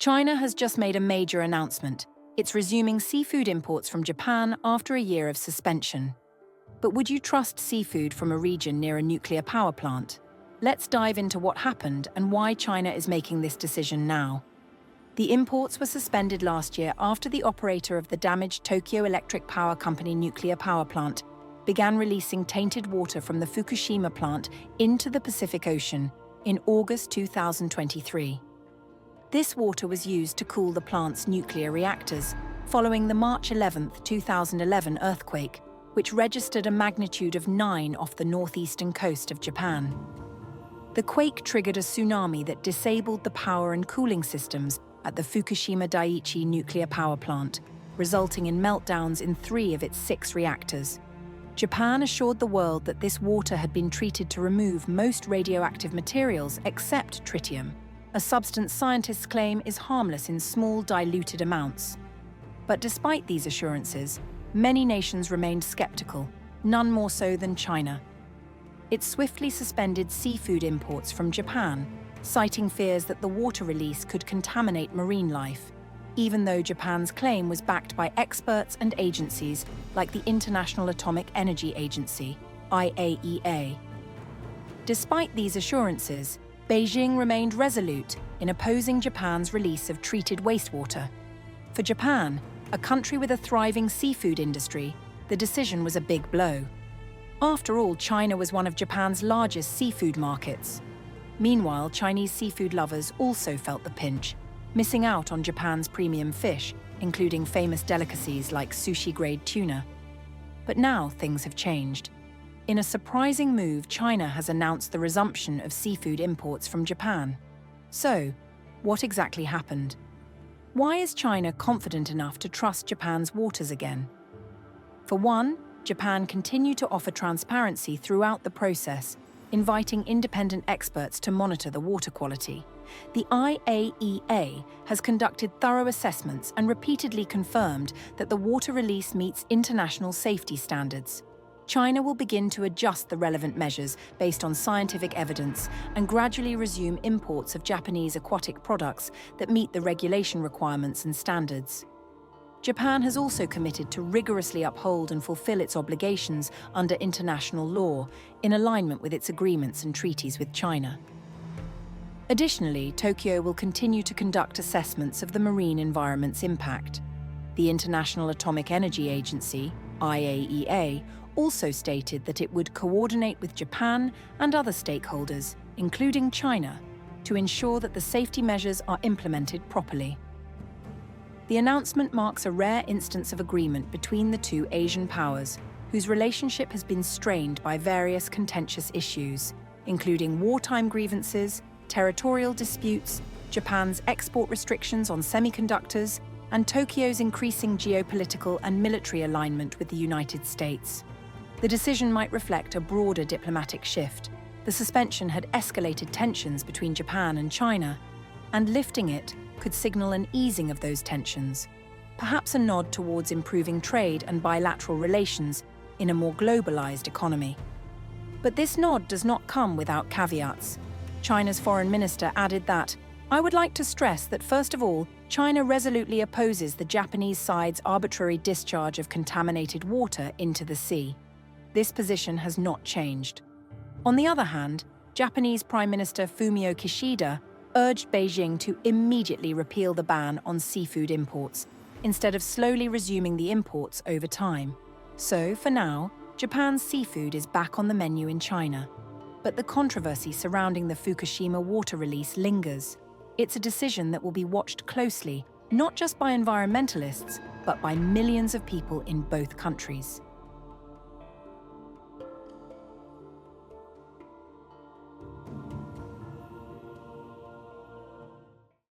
China has just made a major announcement. It's resuming seafood imports from Japan after a year of suspension. But would you trust seafood from a region near a nuclear power plant? Let's dive into what happened and why China is making this decision now. The imports were suspended last year after the operator of the damaged Tokyo Electric Power Company nuclear power plant began releasing tainted water from the Fukushima plant into the Pacific Ocean in August 2023. This water was used to cool the plant's nuclear reactors, following the March 11, 2011 earthquake, which registered a magnitude of 9 off the northeastern coast of Japan. The quake triggered a tsunami that disabled the power and cooling systems at the Fukushima Daiichi nuclear power plant, resulting in meltdowns in 3 of its 6 reactors. Japan assured the world that this water had been treated to remove most radioactive materials except tritium, a substance scientists claim is harmless in small diluted amounts. But despite these assurances, many nations remained skeptical, none more so than China. It swiftly suspended seafood imports from Japan, citing fears that the water release could contaminate marine life, even though Japan's claim was backed by experts and agencies like the International Atomic Energy Agency, IAEA. Despite these assurances, Beijing remained resolute in opposing Japan's release of treated wastewater. For Japan, a country with a thriving seafood industry, the decision was a big blow. After all, China was one of Japan's largest seafood markets. Meanwhile, Chinese seafood lovers also felt the pinch, missing out on Japan's premium fish, including famous delicacies like sushi-grade tuna. But now things have changed. In a surprising move, China has announced the resumption of seafood imports from Japan. So, what exactly happened? Why is China confident enough to trust Japan's waters again? For one, Japan continued to offer transparency throughout the process, inviting independent experts to monitor the water quality. The IAEA has conducted thorough assessments and repeatedly confirmed that the water release meets international safety standards. China will begin to adjust the relevant measures based on scientific evidence and gradually resume imports of Japanese aquatic products that meet the regulation requirements and standards. Japan has also committed to rigorously uphold and fulfill its obligations under international law in alignment with its agreements and treaties with China. Additionally, Tokyo will continue to conduct assessments of the marine environment's impact. The International Atomic Energy Agency, IAEA, also stated that it would coordinate with Japan and other stakeholders, including China, to ensure that the safety measures are implemented properly. The announcement marks a rare instance of agreement between the two Asian powers, whose relationship has been strained by various contentious issues, including wartime grievances, territorial disputes, Japan's export restrictions on semiconductors, and Tokyo's increasing geopolitical and military alignment with the United States. The decision might reflect a broader diplomatic shift. The suspension had escalated tensions between Japan and China, and lifting it could signal an easing of those tensions, perhaps a nod towards improving trade and bilateral relations in a more globalized economy. But this nod does not come without caveats. China's foreign minister added that, "I would like to stress that first of all, China resolutely opposes the Japanese side's arbitrary discharge of contaminated water into the sea. This position has not changed." On the other hand, Japanese Prime Minister Fumio Kishida urged Beijing to immediately repeal the ban on seafood imports, instead of slowly resuming the imports over time. So, for now, Japan's seafood is back on the menu in China. But the controversy surrounding the Fukushima water release lingers. It's a decision that will be watched closely, not just by environmentalists, but by millions of people in both countries.